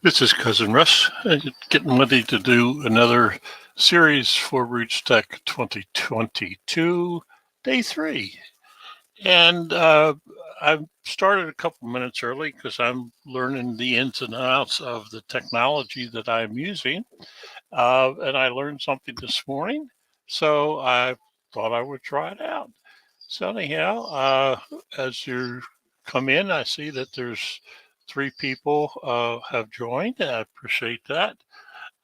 This is Cousin Russ, getting ready to do another series for RootsTech 2022, day 3. And I started a couple minutes early because I'm learning the ins and outs of the technology that I'm using. And I learned something this morning, so I thought I would try it out. So, anyhow, as you come in, I see that there's 3 people have joined. I appreciate that.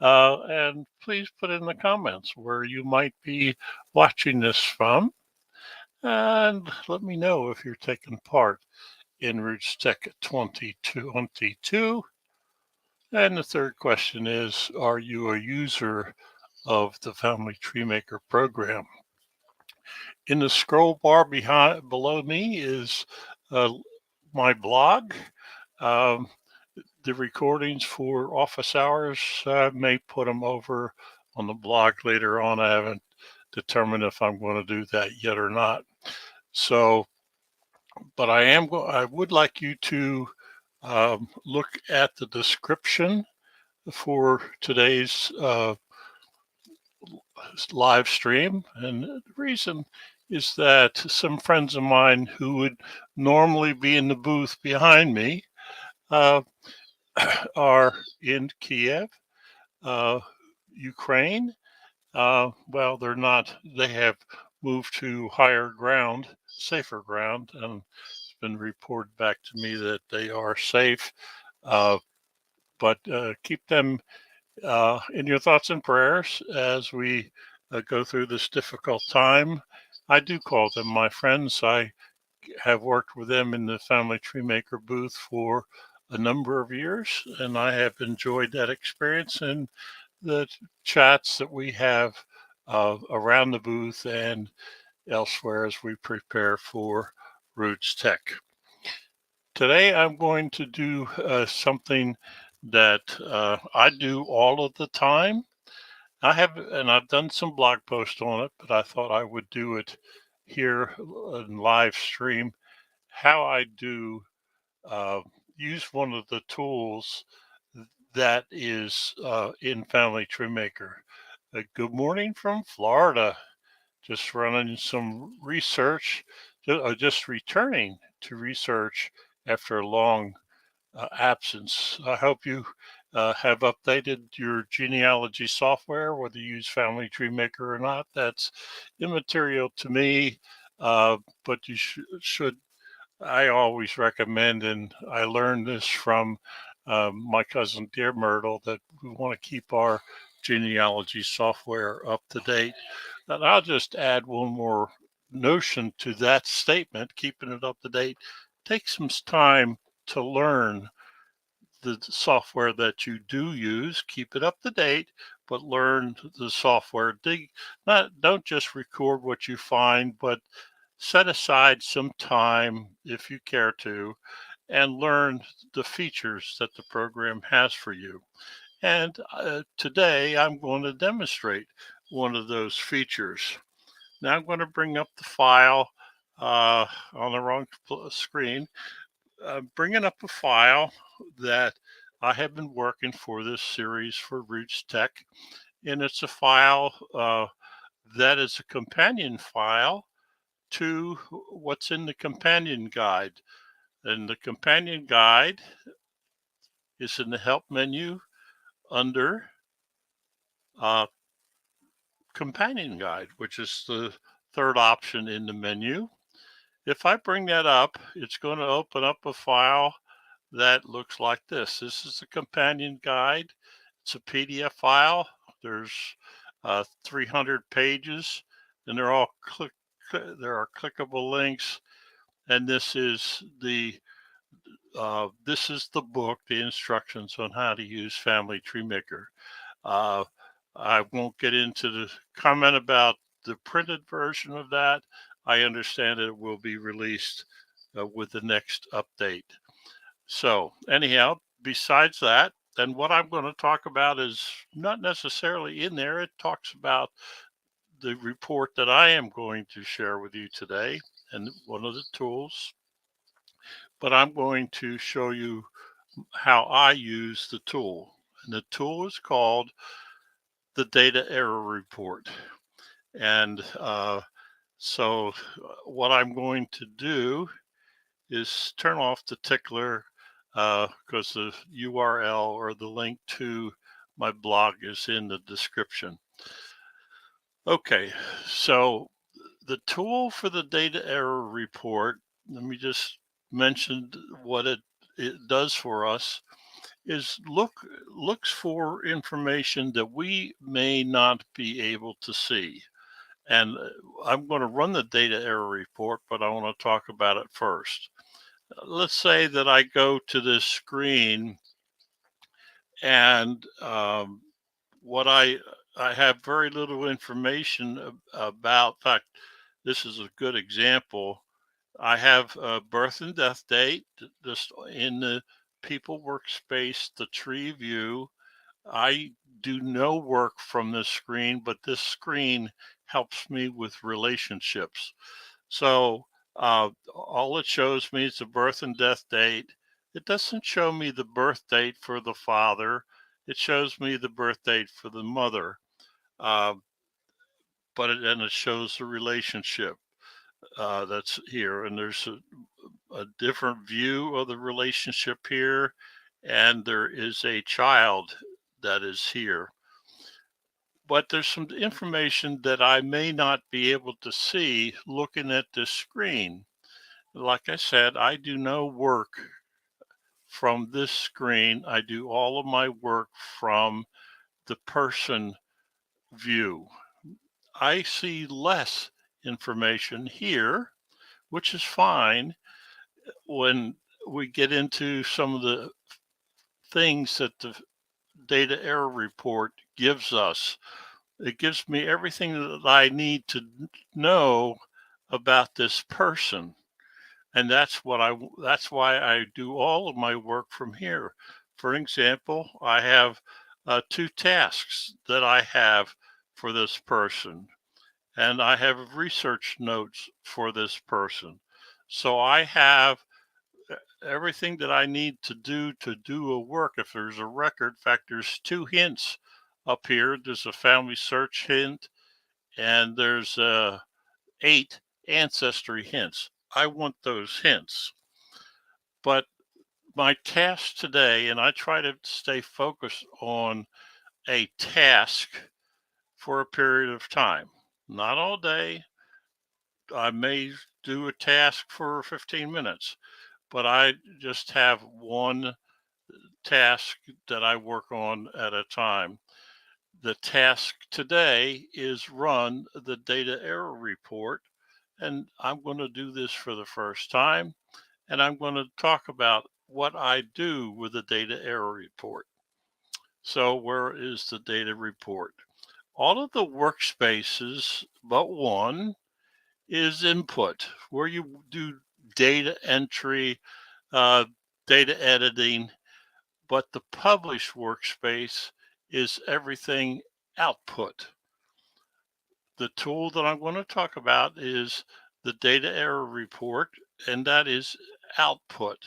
And please put in the comments where you might be watching this from. And let me know if you're taking part in Roots Tech 2022. And the third question is, are you a user of the Family Tree Maker program? In the scroll bar below me is uh, my blog. Um, the recordings for office hours, I may put them over on the blog later on. I haven't determined if I'm going to do that yet or not. So, but I would like you to look at the description for today's live stream. And the reason is that some friends of mine who would normally be in the booth behind me uh, are in Kiev, uh, Ukraine. Well, they're not, they have moved to higher ground, safer ground, and it's been reported back to me that they are safe. Uh, but keep them in your thoughts and prayers as we go through this difficult time. I do call them my friends. I have worked with them in the Family Tree Maker booth for a number of years, and I have enjoyed that experience and the chats that we have around the booth and elsewhere as we prepare for Roots Tech. Today, I'm going to do something that I do all of the time. I've done some blog posts on it, but I thought I would do it here in live stream. How I do uh, use one of the tools that is in Family Tree Maker. Good morning from Florida. Just running some research, just returning to research after a long absence. I hope you have updated your genealogy software, whether you use Family Tree Maker or not. That's immaterial to me, but you should. I always recommend, and I learned this from my cousin Dear Myrtle, that we want to keep our genealogy software up to date. And I'll just add one more notion to that statement, keeping it up to date. Take some time to learn the software that you do use, keep it up to date, but learn the software. Don't just record what you find, but set aside some time if you care to and learn the features that the program has for you. And today I'm going to demonstrate one of those features. Now I'm going to bring up the file on the wrong screen, bringing up a file that I have been working for this series for Roots Tech, and it's a file that is a companion file to what's in the companion guide. And the companion guide is in the help menu under uh, companion guide, which is the third option in the menu. If I bring that up, it's going to open up a file that looks like this. This is the companion guide. It's a PDF file. There's 300 pages, and there are clickable links. And this is the book, the instructions on how to use Family Tree Maker. Uh, I won't get into the comment about the printed version of that. I understand it will be released with the next update. So anyhow, besides that, then what I'm going to talk about is not necessarily in there. It talks about the report that I am going to share with you today and one of the tools. But I'm going to show you how I use the tool. And the tool is called the Data Error Report. And so what I'm going to do is turn off the tickler because the URL or the link to my blog is in the description. Okay, so the tool for the data error report, let me just mention what it does for us, is looks for information that we may not be able to see. And I'm going to run the data error report, but I want to talk about it first. Let's say that I go to this screen and what I have very little information about. In fact, this is a good example. I have a birth and death date just in the people workspace, the tree view. I do no work from this screen, but this screen helps me with relationships. So all it shows me is the birth and death date. It doesn't show me the birth date for the father. It shows me the birth date for the mother, uh, and it shows the relationship that's here. And there's a different view of the relationship here, and there is a child that is here. But there's some information that I may not be able to see looking at this screen. Like I said, I do no work from this screen. I do all of my work from the person view. I see less information here, which is fine when we get into some of the things that the data error report gives us. It gives me everything that I need to know about this person. And that's why I do all of my work from here. For example, I have 2 tasks that I have for this person, and I have research notes for this person. So I have everything that I need to do a work. If there's a record, in fact, there's 2 hints up here. There's a family search hint, and there's 8 ancestry hints. I want those hints. But my task today, and I try to stay focused on a task for a period of time, not all day. I may do a task for 15 minutes, but I just have one task that I work on at a time. The task today is run the data error report, and I'm going to do this for the first time, and I'm going to talk about what I do with the data error report. So where is the data report? All of the workspaces but one is input, where you do data entry, uh, data editing, but the publish workspace is everything output. The tool that I'm going to talk about is the data error report, and that is output.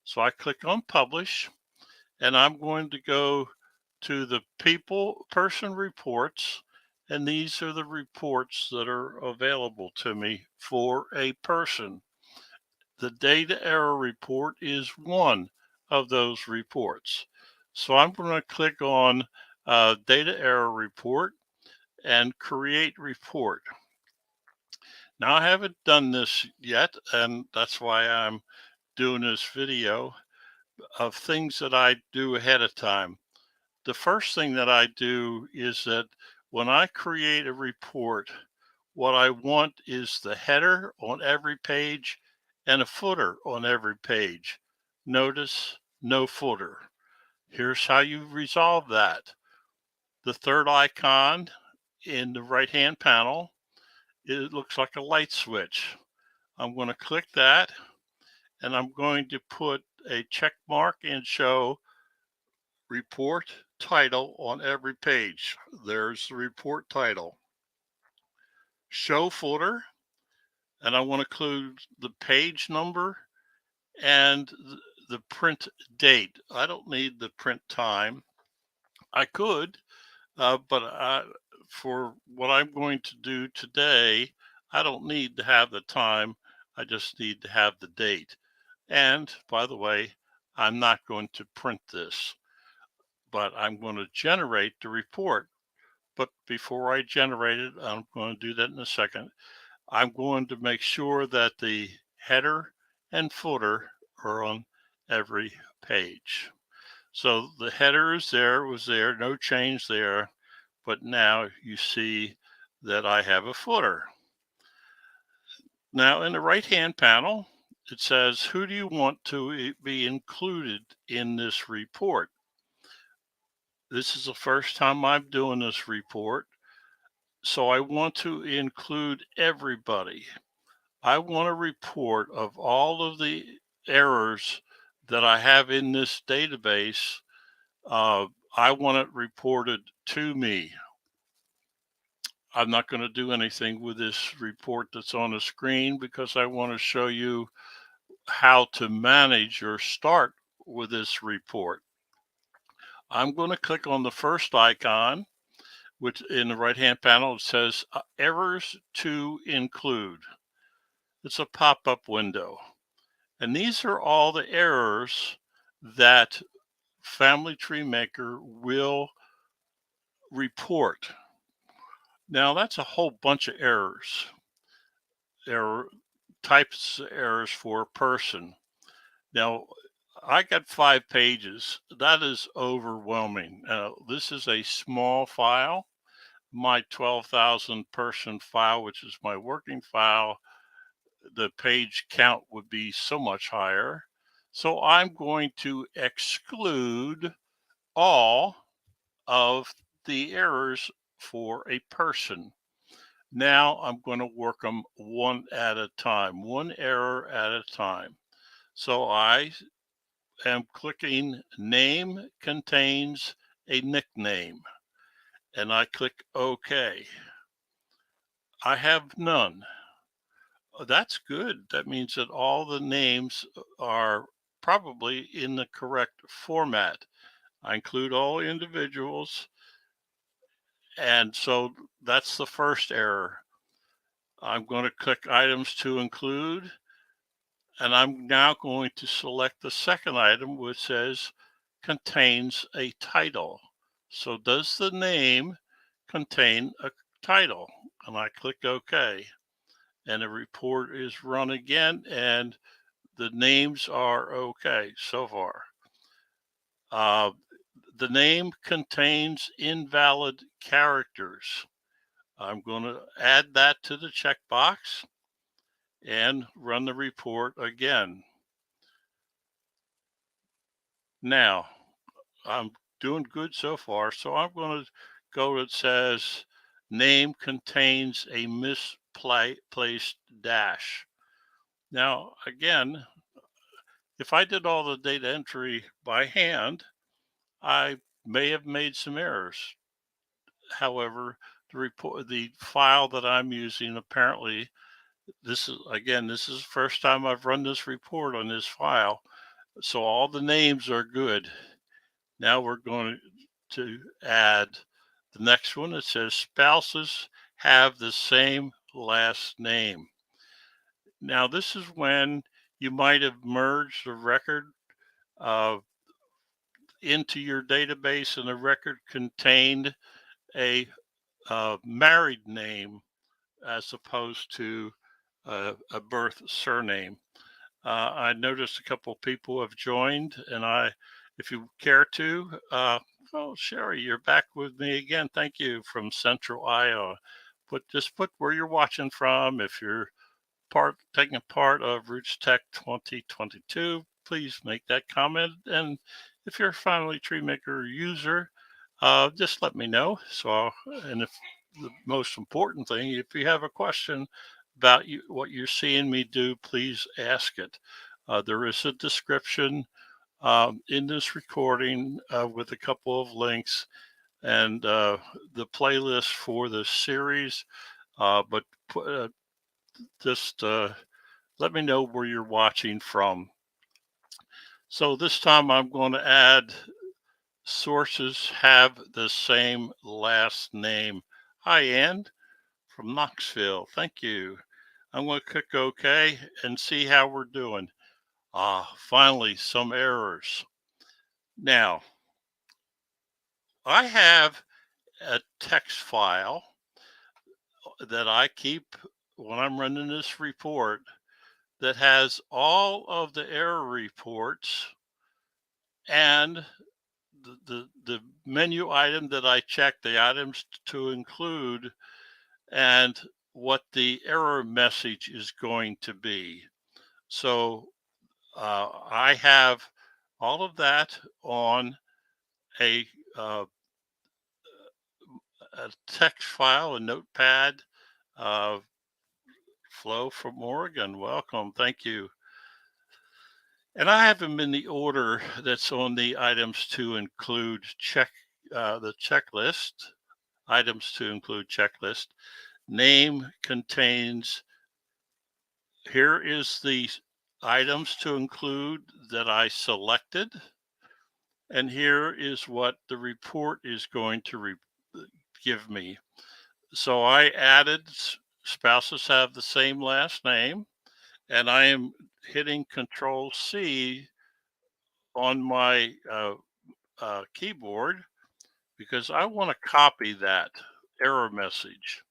So I click on publish, and I'm going to go to the person reports, and these are the reports that are available to me for a person. The data error report is one of those reports. So I'm going to click on data error report and create report. Now I haven't done this yet, and that's why I'm doing this video of things that I do ahead of time. The first thing that I do is that when I create a report, what I want is the header on every page and a footer on every page. Notice no footer. Here's how you resolve that. The third icon in the right-hand panel, it looks like a light switch. I'm going to click that, and I'm going to put a check mark and show report title on every page. There's the report title. Show footer, and I want to include the page number and the print date. I don't need the print time. I could, but for what I'm going to do today, I don't need to have the time. I just need to have the date. And by the way, I'm not going to print this, but I'm going to generate the report. But before I generate it, I'm going to do that in a second. I'm going to make sure that the header and footer are on every page. So the header is there, was there, no change there, but now you see that I have a footer. Now in the right-hand panel, it says, who do you want to be included in this report? This is the first time I'm doing this report, so I want to include everybody. I want a report of all of the errors that I have in this database. I want it reported to me. I'm not going to do anything with this report that's on the screen because I want to show you how to manage or start with this report. I'm going to click on the first icon, which in the right-hand panel, it says errors to include. It's a pop-up window. And these are all the errors that Family Tree Maker will report. Now that's a whole bunch of errors. Error types errors for a person. Now I got 5 pages. That is overwhelming. This is a small file. My 12,000 person file, which is my working file, the page count would be so much higher. So I'm going to exclude all of the errors for a person. Now I'm going to work them one at a time, one error at a time. So I am clicking name contains a nickname, and I click OK. I have none. That's good. That means that all the names are probably in the correct format. I include all individuals. And so that's the first error. I'm going to click items to include, and I'm now going to select the second item, which says contains a title. So does the name contain a title? And I click OK. And the report is run again, and the names are okay so far. The name contains invalid characters. I'm going to add that to the checkbox and run the report again. Now, I'm doing good so far, so I'm going to go to it says name contains a misplaced dash. Now, again, if I did all the data entry by hand, I may have made some errors. However, the file that I'm using, apparently, this is the first time I've run this report on this file. So all the names are good. Now we're going to add the next one. It says spouses have the same last name. Now this is when you might have merged a record into your database, and the record contained a married name as opposed to a birth surname. I noticed a couple of people have joined, and if you care to, oh, Sherry, you're back with me again. Thank you from Central Iowa. Just put where you're watching from. If you're taking part of RootsTech-2022, please make that comment. And if you're a Family Tree Maker user, just let me know. And if the most important thing, if you have a question about what you're seeing me do, please ask it. There is a description in this recording with a couple of links and the playlist for the series. But just let me know where you're watching from. So this time I'm going to add sources have the same last name. Hi, Ann from Knoxville. Thank you. I'm going to click OK and see how we're doing. Finally, some errors. Now, I have a text file that I keep when I'm running this report that has all of the error reports and the menu item that I check, the items to include, and what the error message is going to be. So I have all of that on a, uh, a text file, a notepad. Uh, Flo from Oregon, welcome. Thank you. And I have them in the order that's on the items to include the checklist. Items to include checklist. Name contains, here is the items to include that I selected. And here is what the report is going to give me. So I added spouses have the same last name, and I am hitting Control C on my keyboard because I want to copy that error message,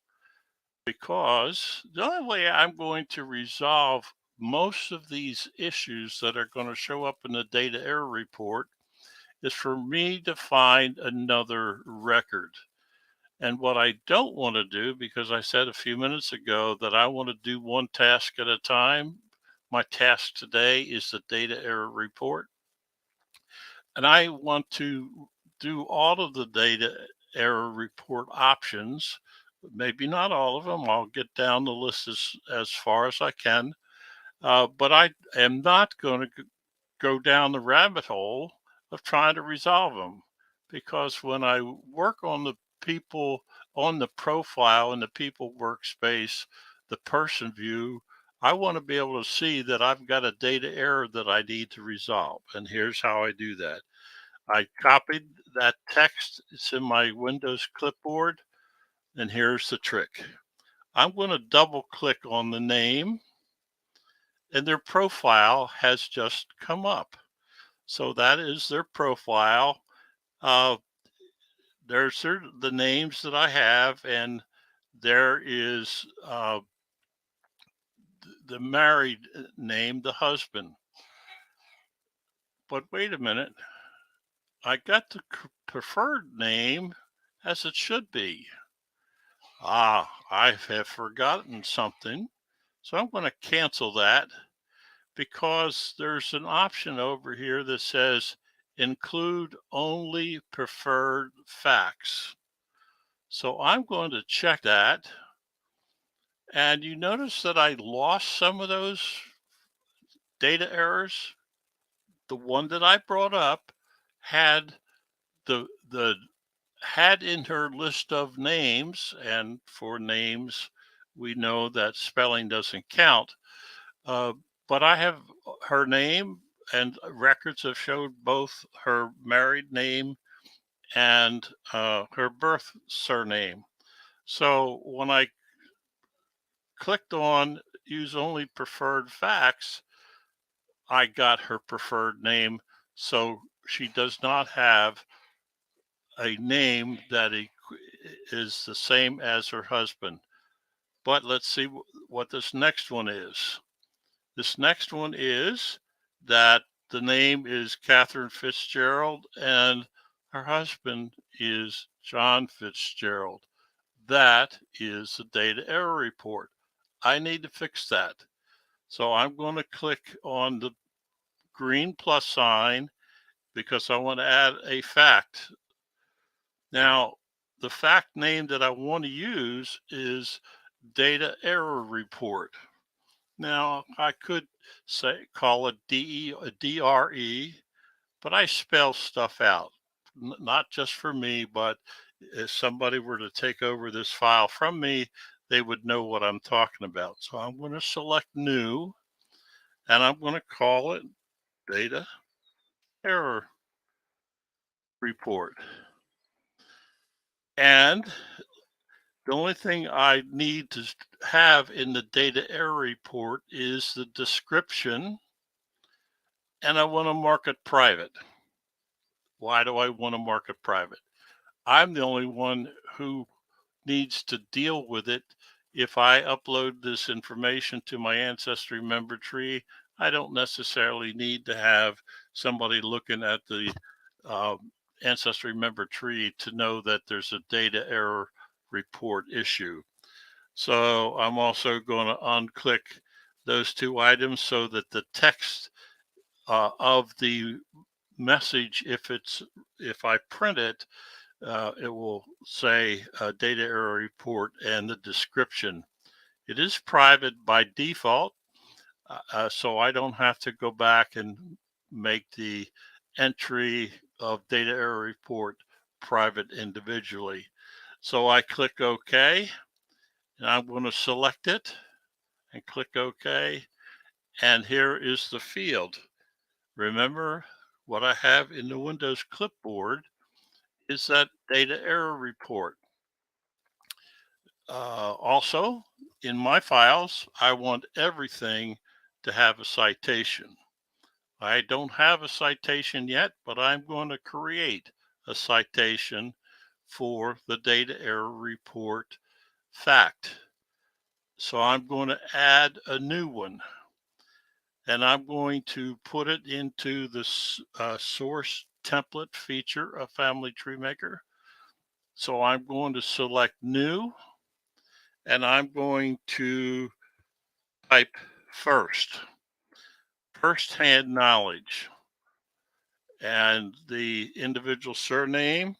because the only way I'm going to resolve most of these issues that are going to show up in the data error report is for me to find another record. And what I don't want to do, because I said a few minutes ago that I want to do one task at a time, my task today is the data error report. And I want to do all of the data error report options, maybe not all of them. I'll get down the list as far as I can. But I am not going to go down the rabbit hole of trying to resolve them, because when I work on the people on the profile in the people workspace, the person view, I want to be able to see that I've got a data error that I need to resolve. And here's how I do that. I copied that text. It's in my Windows clipboard. And here's the trick. I'm going to double click on the name, and their profile has just come up. So that is their profile. Uh, there's the names that I have, and there is the married name, the husband. But wait a minute, I got the preferred name as it should be. I have forgotten something. So I'm going to cancel that, because there's an option over here that says include only preferred facts. So I'm going to check that. And you notice that I lost some of those data errors. The one that I brought up had the had in her list of names, and for names, we know that spelling doesn't count. But I have her name, and records have showed both her married name and her birth surname. So when I clicked on use only preferred facts, I got her preferred name. So she does not have a name that is the same as her husband. But let's see what this next one is. This next one is that the name is Catherine Fitzgerald and her husband is John Fitzgerald. That is the data error report. I need to fix that. So I'm going to click on the green plus sign because I want to add a fact. Now, the fact name that I want to use is data error report. Now, I could say call it DRE, but I spell stuff out, not just for me, but if somebody were to take over this file from me, they would know what I'm talking about. So I'm going to select new, and I'm going to call it data error report. And the only thing I need to have in the data error report is the description, and I want to mark it private. Why do I want to mark it private? I'm the only one who needs to deal with it. If I upload this information to my ancestry member tree, I don't necessarily need to have somebody looking at the ancestry member tree to know that there's a data error report issue. So I'm also going to unclick those two items so that the text of the message, if I print it, it will say data error report and the description. It is private by default, so I don't have to go back and make the entry of data error report private individually. So I click OK, and I'm going to select it and click OK. And here is the field. Remember, what I have in the Windows clipboard is that data error report. Also, in my files, I want everything to have a citation. I don't have a citation yet, but I'm going to create a citation for the data error report fact. So I'm going to add a new one, and I'm going to put it into the source template feature of Family Tree Maker. So I'm going to select new, and I'm going to type first-hand knowledge, and the individual surname,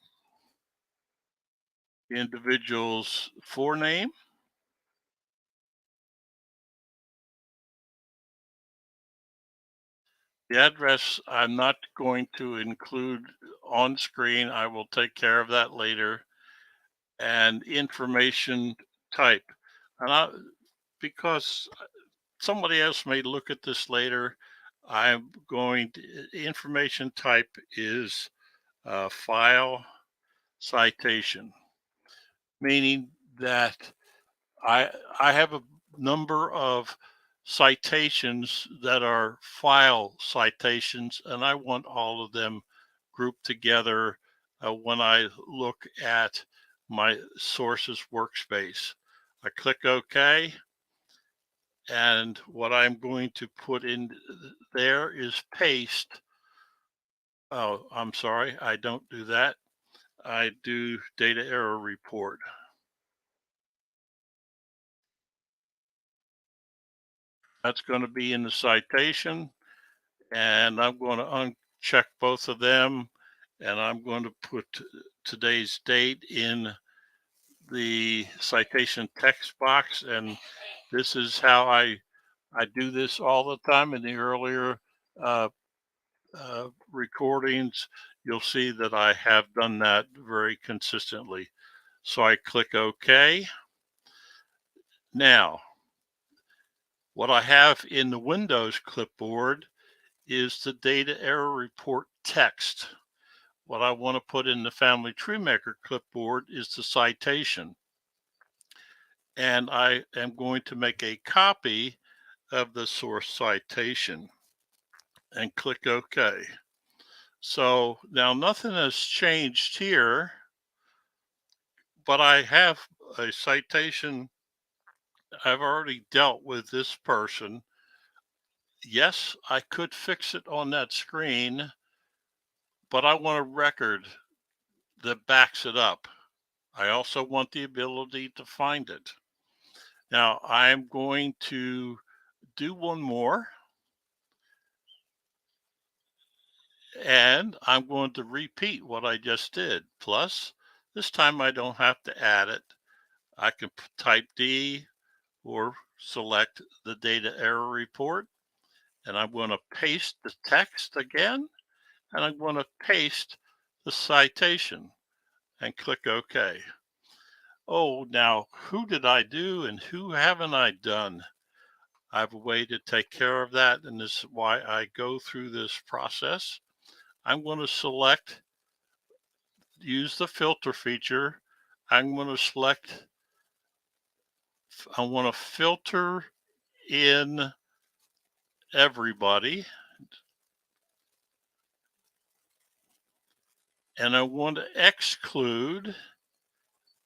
the individual's forename, the address I'm not going to include on screen. I will take care of that later. And information type. Because somebody else may look at this later, I'm going to, information type is file citation, meaning that I have a number of citations that are file citations, and I want all of them grouped together when I look at my sources workspace. I click OK, and what I'm going to put in there is paste. Oh, I'm sorry, I don't do that. I do data error report. That's going to be in the citation, and I'm going to uncheck both of them, and I'm going to put today's date in the citation text box. And this is how I do this all the time. In the earlier uh, recordings, you'll see that I have done that very consistently. So I click OK. Now, what I have in the Windows clipboard is the data error report text. What I want to put in the Family Tree Maker clipboard is the citation. And I am going to make a copy of the source citation and click OK. So now nothing has changed here, but I have a citation. I've already dealt with this person. Yes, I could fix it on that screen, but I want a record that backs it up. I also want the ability to find it. Now I'm going to do one more, and I'm going to repeat what I just did. Plus, this time I don't have to add it. I can type D or select the data error report, and I'm going to paste the text again, and I'm going to paste the citation and click OK. Oh, now who did I do and who haven't I done? I have a way to take care of that, and this is why I go through this process. I'm going to select, use the filter feature. I'm going to select, I want to filter in everybody. And I want to exclude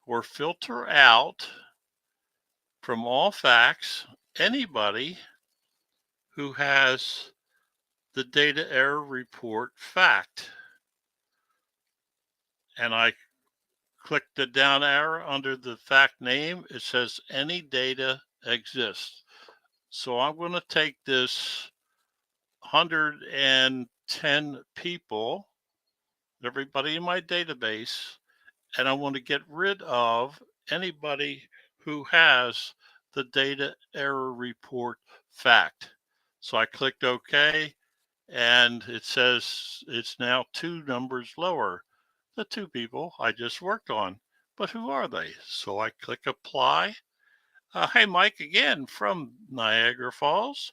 or filter out from all facts anybody who has the data error report fact. And I click the down arrow under the fact name. It says any data exists. So I'm going to take this 110 people, everybody in my database, and I want to get rid of anybody who has the data error report fact. So I clicked OK, and it says it's now 2 numbers lower, the 2 people I just worked on. But who are they? So I click apply. Hey, Mike again from Niagara Falls.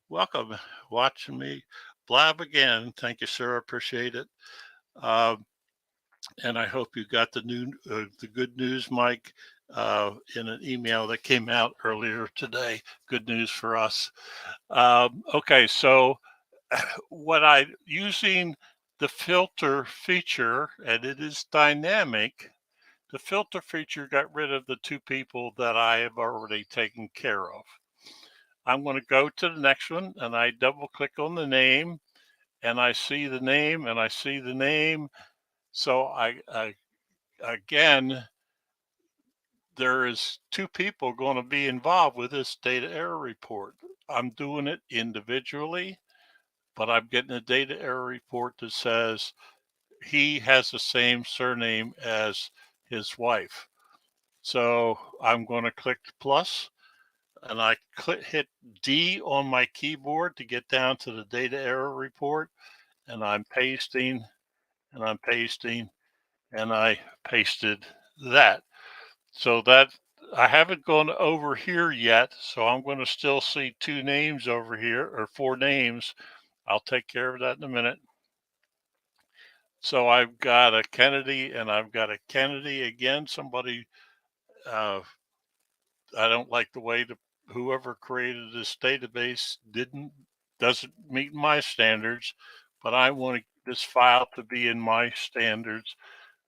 Welcome, watching me blab again. Thank you, sir. I appreciate it. Uh, and I hope you got the good news, Mike, in an email that came out earlier today. Good news for us. Okay, so using the filter feature, and it is dynamic. The filter feature got rid of the 2 people that I have already taken care of. I'm going to go to the next one, and I double click on the name, and I see the name, and I see the name. So I again, there is 2 people going to be involved with this data error report. I'm doing it individually, but I'm getting a data error report that says he has the same surname as his wife. So I'm going to click plus, and I hit D on my keyboard to get down to the data error report, and I'm pasting, and I'm pasting, and I pasted that. So that I haven't gone over here yet, so I'm going to still see 2 names over here, or 4 names. I'll take care of that in a minute. So I've got a Kennedy, and I've got a Kennedy again. Somebody, I don't like the way whoever created this database doesn't meet my standards, but I want this file to be in my standards.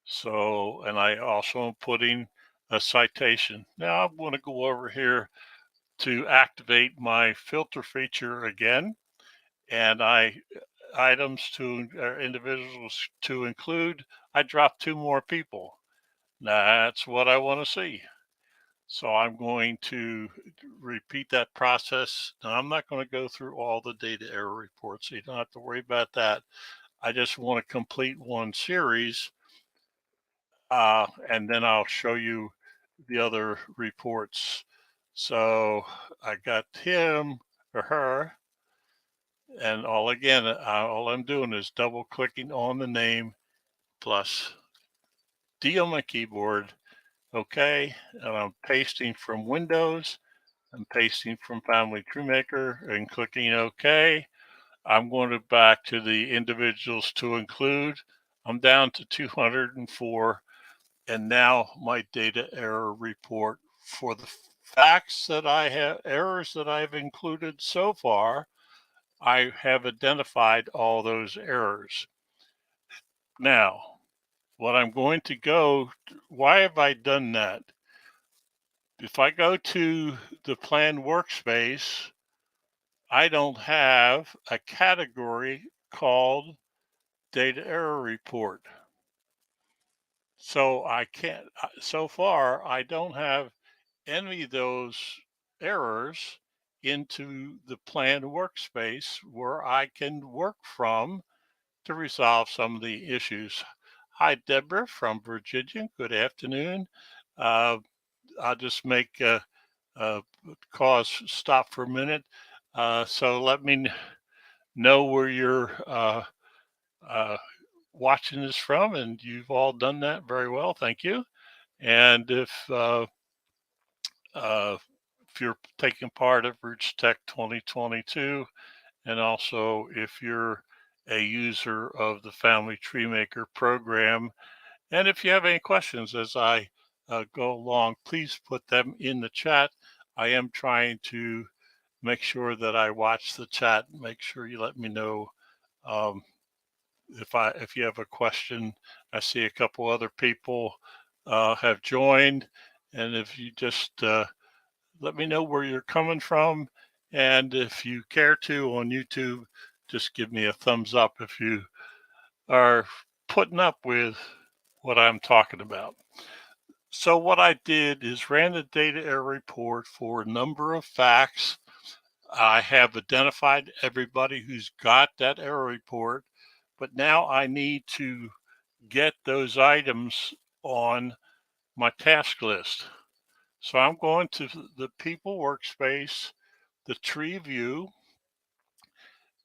So, and I also am putting a citation. Now I'm going to go over here to activate my filter feature again, and items to individuals to include. I dropped 2 more people. That's what I want to see. So I'm going to repeat that process. Now, I'm not going to go through all the data error reports, so you don't have to worry about that. I just want to complete one series, and then I'll show you the other reports. So I got him or her, and all I'm doing is double clicking on the name plus D on my keyboard. Okay, and I'm pasting from Windows. I'm pasting from Family TrueMaker and clicking OK. I'm going to back to the individuals to include. I'm down to 204. And now my data error report for the facts that I have, errors that I've included so far, I have identified all those errors. Now, what I'm going to why have I done that? If I go to the plan workspace, I don't have a category called data error report. So I can't, so far, I don't have any of those errors into the plan workspace where I can work from to resolve some of the issues. Hi, Deborah from Virginia. Good afternoon. Uh, I'll just make cause stop for a minute. So let me know where you're uh, watching this from, and you've all done that very well. Thank you. And if you're taking part of RootsTech 2022, and also if you're a user of the Family Tree Maker program. And if you have any questions as I go along, please put them in the chat. I am trying to make sure that I watch the chat. Make sure you let me know um, if you have a question. I see a couple other people have joined, and if you just let me know where you're coming from, and if you care to on YouTube, just give me a thumbs up if you are putting up with what I'm talking about. So what I did is ran the data error report for a number of facts. I have identified everybody who's got that error report, but now I need to get those items on my task list. So I'm going to the people workspace, the tree view,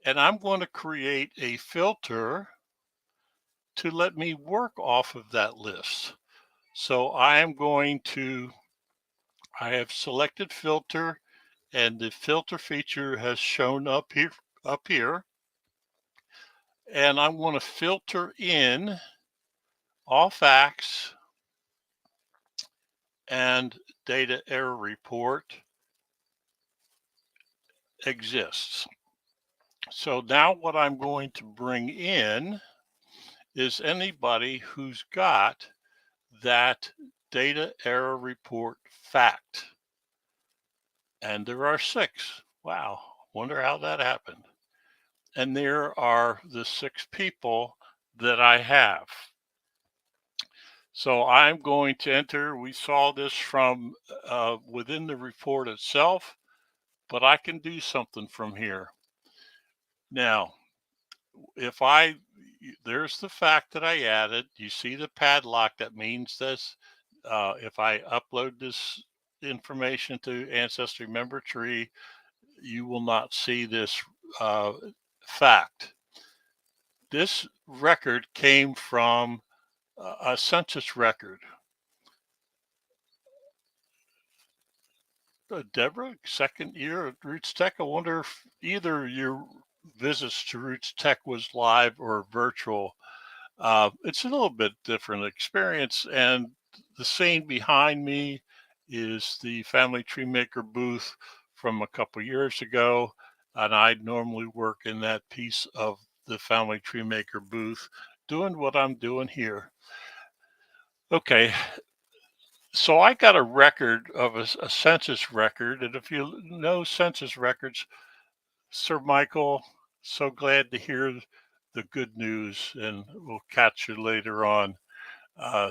and I'm going to create a filter to let me work off of that list. So I have selected filter, and the filter feature has shown up here, and I'm going to filter in all facts and data error report exists. So now what I'm going to bring in is anybody who's got that data error report fact. And there are 6. Wow, wonder how that happened. And there are the 6 people that I have. So I'm going to enter, we saw this from within the report itself, but I can do something from here. Now, there's the fact that I added, you see the padlock, that means this, if I upload this information to Ancestry Member Tree, you will not see this fact. This record came from a census record. Deborah, second year at RootsTech. I wonder if either your visits to RootsTech was live or virtual. It's a little bit different experience, and the scene behind me is the Family Tree Maker booth from a couple years ago, and I normally work in that piece of the Family Tree Maker booth doing what I'm doing here. Okay, so I got a record of a census record, and if you know census records, Sir Michael, so glad to hear the good news, and we'll catch you later on.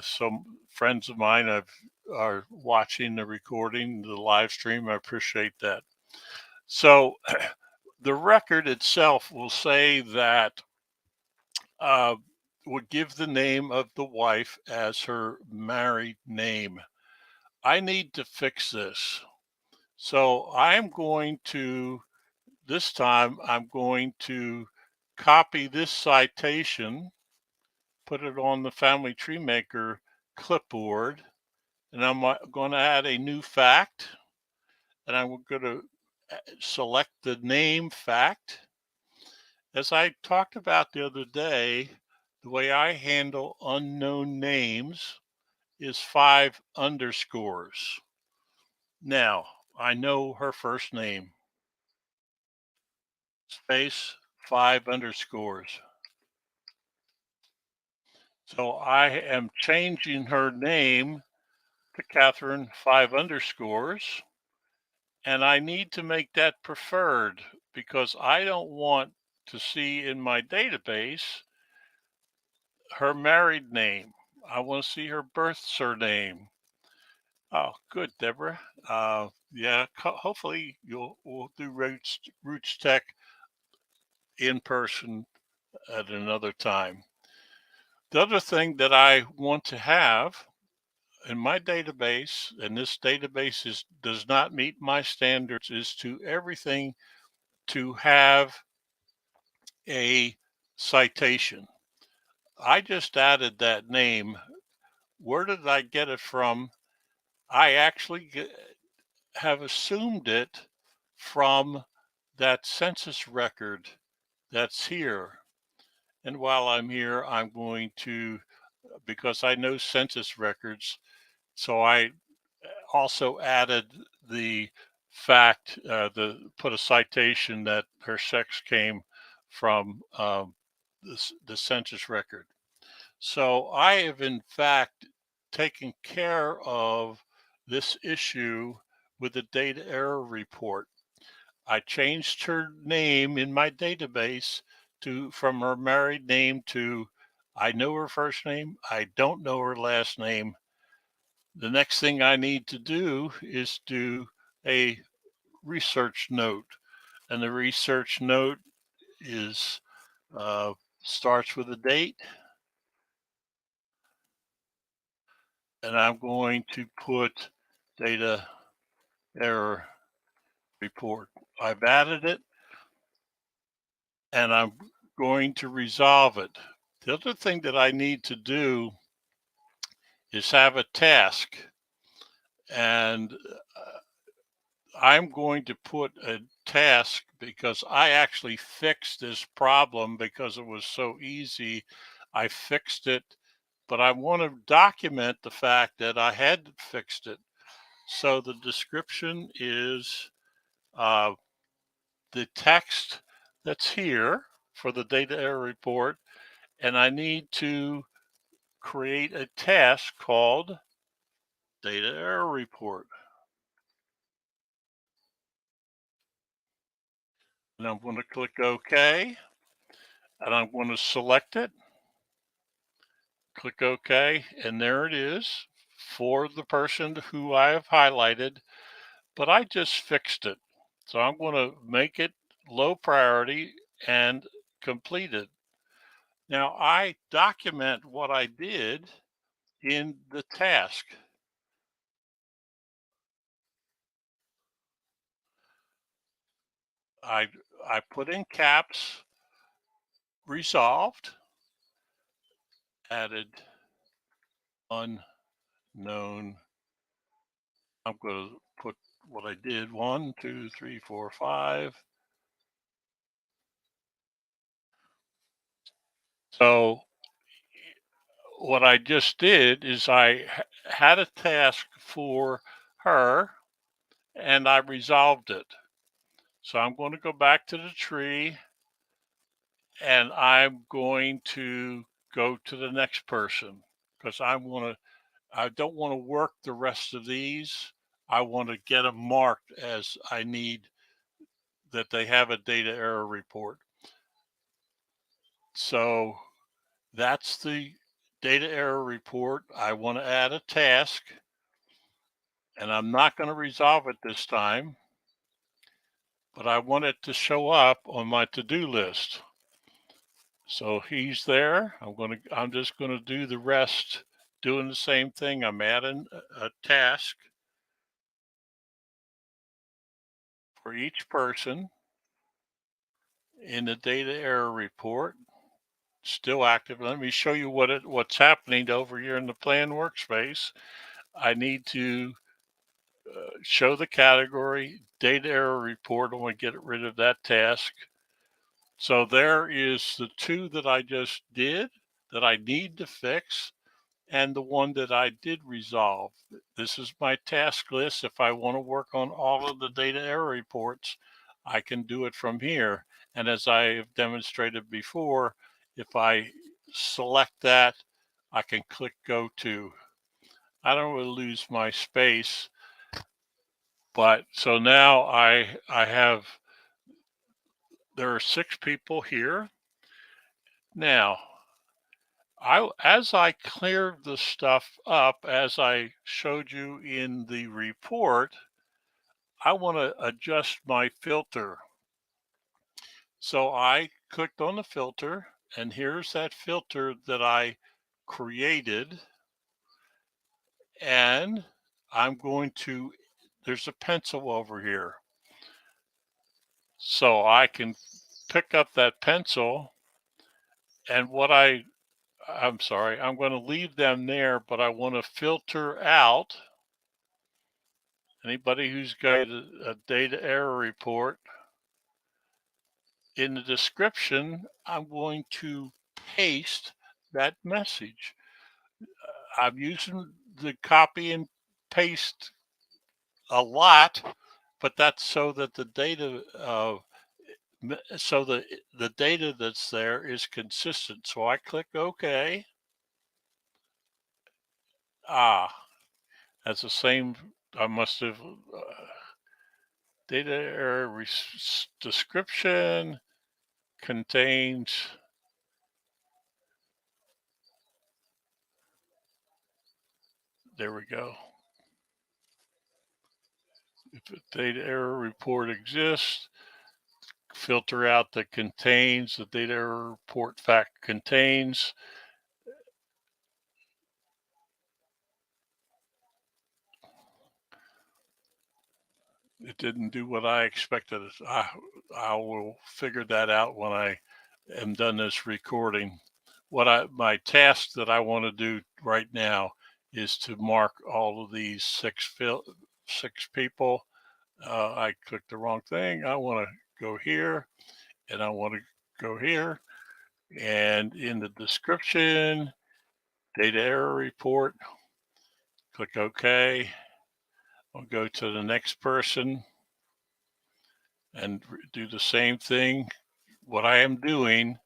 Some friends of mine are watching the recording, the live stream. I appreciate that. So the record itself will say that would give the name of the wife as her married name. I need to fix this. So this time I'm going to copy this citation, put it on the Family Tree Maker clipboard, and I'm going to add a new fact, and I'm going to select the name fact. As I talked about the other day, the way I handle unknown names is 5 underscores. Now, I know her first name, space, 5 underscores. So I am changing her name to Catherine, 5 underscores. And I need to make that preferred because I don't want to see in my database her married name. I want to see her birth surname. Oh, good, Deborah. Yeah, hopefully we'll do Roots Tech in person at another time. The other thing that I want to have in my database, and this database does not meet my standards, is to have a citation. I just added that name. Where did I get it from? I actually have assumed it from that census record that's here. And while I'm here, I'm going to, because I know census records, so I also added the fact, put a citation that her sex came from the census record. So I have in fact taken care of this issue with the data error report. I changed her name in my database to from her married name to I know her first name, I don't know her last name. The next thing I need to do is do a research note, and the research note is uh, starts with a date, and I'm going to put data error report. I've added it, and I'm going to resolve it. The other thing that I need to do is have a task, and I'm going to put a task because I actually fixed this problem because it was so easy. I fixed it, but I want to document the fact that I had fixed it. So the description is uh, the text that's here for the data error report, and I need to create a task called data error report. And I'm going to click OK, and I'm going to select it, click OK, and there it is for the person who I have highlighted, but I just fixed it. So I'm going to make it low priority and complete it. Now I document what I did in the task. I I put in caps resolved, added unknown. I'm going to put what I did 1, 2, 3, 4, 5. So what I just did is I had a task for her and I resolved it. So I'm going to go back to the tree and I'm going to go to the next person because I don't want to work the rest of these. I want to get them marked as I need that they have a data error report. So that's the data error report. I want to add a task, and I'm not going to resolve it this time, but I want it to show up on my to-do list. So he's there. I'm just going to do the rest doing the same thing. I'm adding a task for each person in the data error report. Still active. Let me show you what's happening over here in the plan workspace. I need to show the category data error report. I want to get rid of that task. So there is the two that I just did that I need to fix and the one that I did resolve. This is my task list. If I want to work on all of the data error reports, I can do it from here. And as I have demonstrated before, if I select that, I can click go to. I don't really lose my space, but so now I have, there are 6 people here. Now, as I cleared the stuff up, as I showed you in the report, I want to adjust my filter. So I clicked on the filter, and here's that filter that I created. And I'm going to, there's a pencil over here. So I can pick up that pencil, and I'm sorry, I'm going to leave them there, but I want to filter out anybody who's got a data error report. In the description, I'm going to paste that message. I'm using the copy and paste a lot, but that's so that the data so the data that's there is consistent. So I click OK. That's the same. I must have data error description contains. There we go. If a data error report exists, filter out the contains, the data error report fact contains. It didn't do what I expected. I will figure that out when I am done this recording. My task that I want to do right now is to mark all of these six people. I clicked the wrong thing. I want to go here and I want to go here. And in the description, data error report, click OK. I'll go to the next person and do the same thing. What I am doing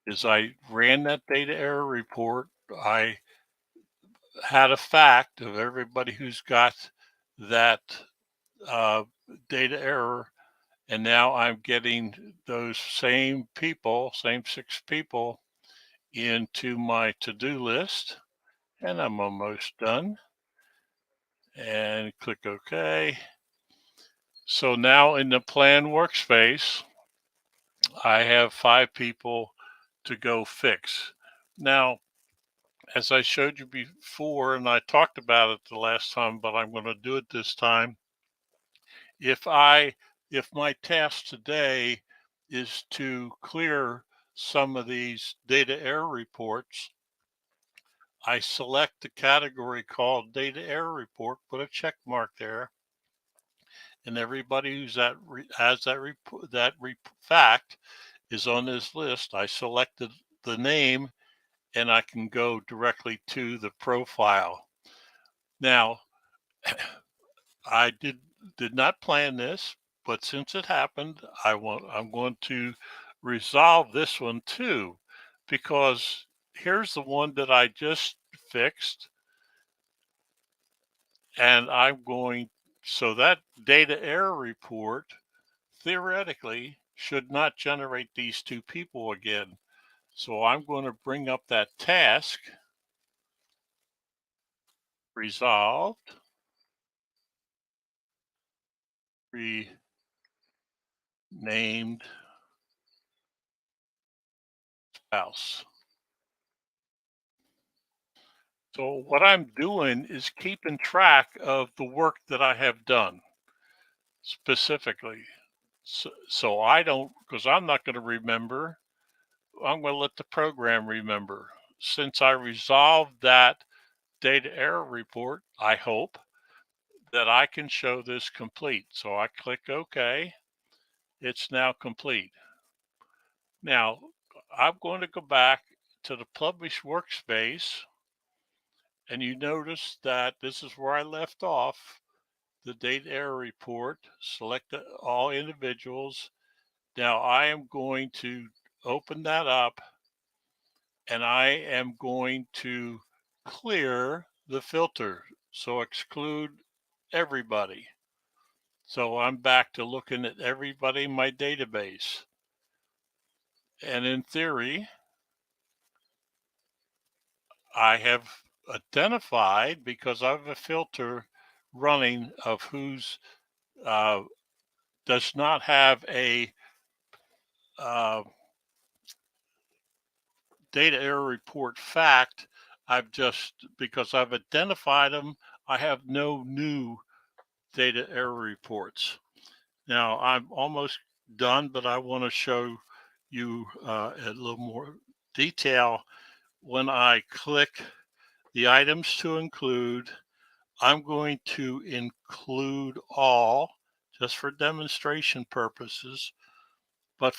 is I ran that data error report. I had a fact of everybody who's got that uh, data error. And now I'm getting those same people, same six people, into my to-do list. And I'm almost done. And click OK. So now in the plan workspace, I have 5 people to go fix. Now, as I showed you before, and I talked about it the last time, but I'm going to do it this time. If my task today is to clear some of these data error reports, I select the category called data error report, put a check mark there, and everybody who's has that fact is on this list. I selected the name and I can go directly to the profile. Now, I did not plan this, but since it happened, I'm going to resolve this one too, because here's the one that I just fixed, and so that data error report theoretically should not generate these 2 people again. So I'm going to bring up that task, resolved, renamed spouse. So what I'm doing is keeping track of the work that I have done specifically. So I don't, because I'm not going to remember, I'm going to let the program remember. Since I resolved that data error report, I hope that I can show this complete. So I click OK. It's now complete. Now I'm going to go back to the publish workspace, and you notice that this is where I left off. The data error report, select all individuals. Now I am going to open that up and I am going to clear the filter. So exclude everybody. So I'm back to looking at everybody in my database. And in theory, I have identified, because I have a filter running of who's does not have a data error report fact. Because I've identified them, I have no new data error reports. Now I'm almost done, but I want to show you a little more detail. When I click the items to include, I'm going to include all just for demonstration purposes. But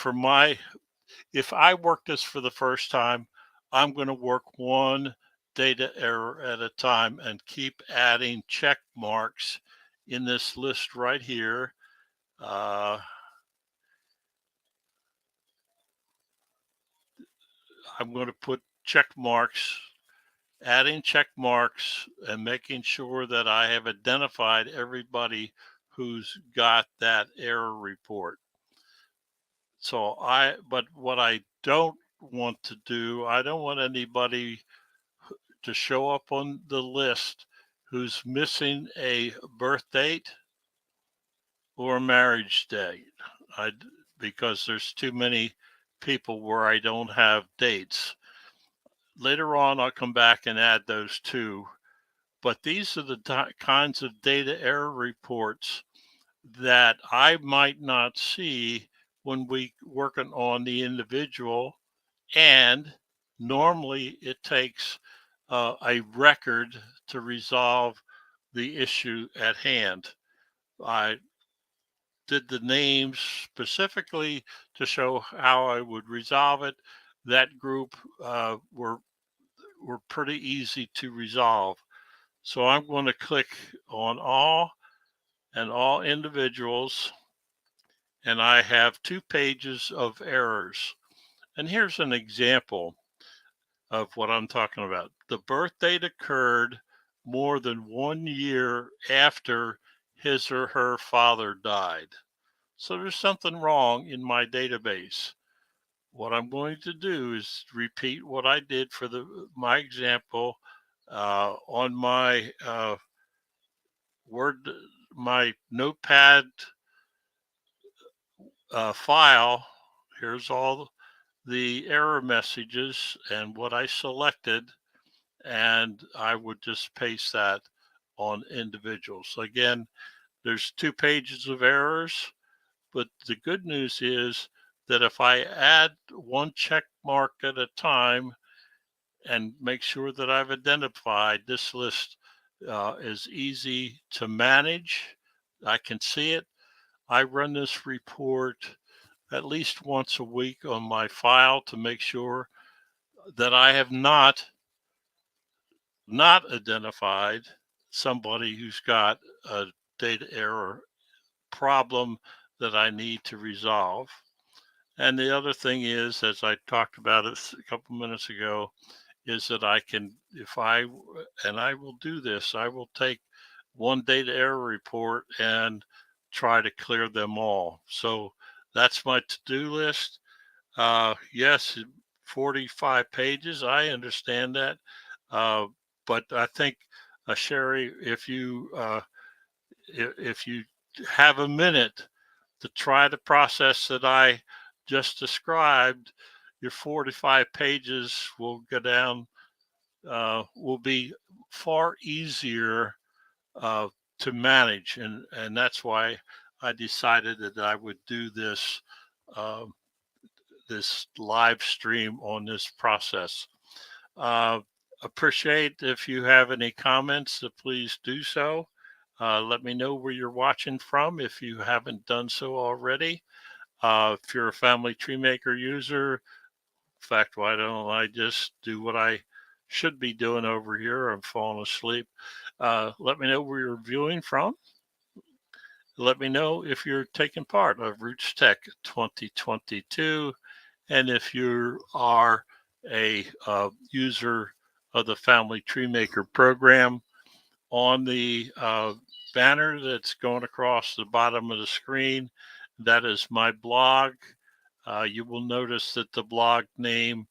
if I work this for the first time, I'm going to work one data error at a time and keep adding check marks in this list right here. I'm going to put check marks, adding check marks and making sure that I have identified everybody who's got that error report. But what I don't want to do, I don't want anybody to show up on the list who's missing a birth date or a marriage date. I, because there's too many people where I don't have dates. Later on, I'll come back and add those too. But these are the kinds of data error reports that I might not see when we working on the individual. And normally it takes a record to resolve the issue at hand. I did the names specifically to show how I would resolve it. That group were pretty easy to resolve. So I'm going to click on all and all individuals, and I have 2 pages of errors. And here's an example of what I'm talking about. The birth date occurred more than 1 year after his or her father died. So there's something wrong in my database. What I'm going to do is repeat what I did for my example on my Word, my Notepad file. Here's all the error messages and what I selected, and I would just paste that on individuals. Again, there's 2 pages of errors, but the good news is that if I add one check mark at a time and make sure that I've identified, this list is easy to manage. I can see it. I run this report at least once a week on my file to make sure that I have not identified somebody who's got a data error problem that I need to resolve. And the other thing is, as I talked about it a couple minutes ago, is that I can, and I will do this, I will take one data error report and try to clear them all. So that's my to-do list. Yes, 45 pages. I understand that. But I think, Sherry, if you have a minute to try the process that I just described, your 45 pages will go down, will be far easier to manage. And that's why I decided that I would do this, this live stream on this process. Uh, Appreciate if you have any comments, please do so. Let me know where you're watching from if you haven't done so already. If you're a Family Tree Maker user, in fact, why don't I just do what I should be doing over here? I'm falling asleep. Let me know where you're viewing from. Let me know if you're taking part of Roots Tech 2022. And if you are a user of the Family Tree Maker program, on the banner that's going across the bottom of the screen, that is my blog. You will notice that the blog name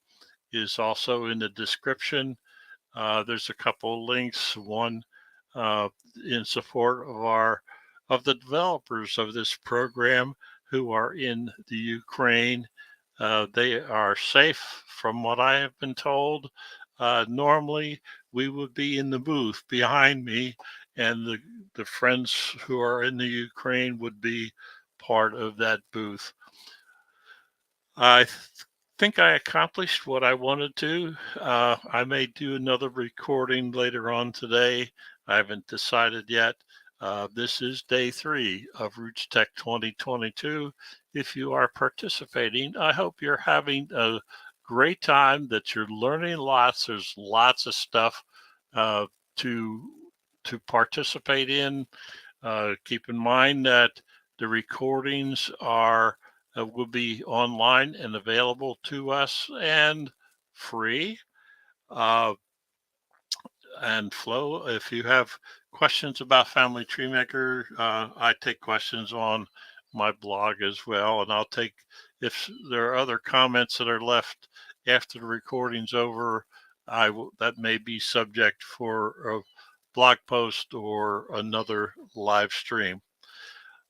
is also in the description. There's a couple links, one uh, in support of the developers of this program who are in the Ukraine. They are safe from what I have been told. Normally, we would be in the booth behind me, and the friends who are in the Ukraine would be part of that booth. I think I accomplished what I wanted to. I may do another recording later on today. I haven't decided yet. This is day 3 of Roots Tech 2022. If you are participating, I hope you're having a great time, that you're learning lots. There's lots of stuff uh, to participate in. Keep in mind that the recordings will be online and available to us and free. Uh, and Flo, if you have questions about Family Tree Maker, I take questions on my blog as well, and I'll take, if there are other comments that are left after the recording's over, that may be subject for a blog post or another live stream.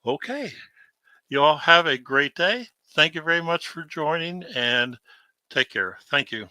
Okay, you all have a great day. Thank you very much for joining, and take care. Thank you.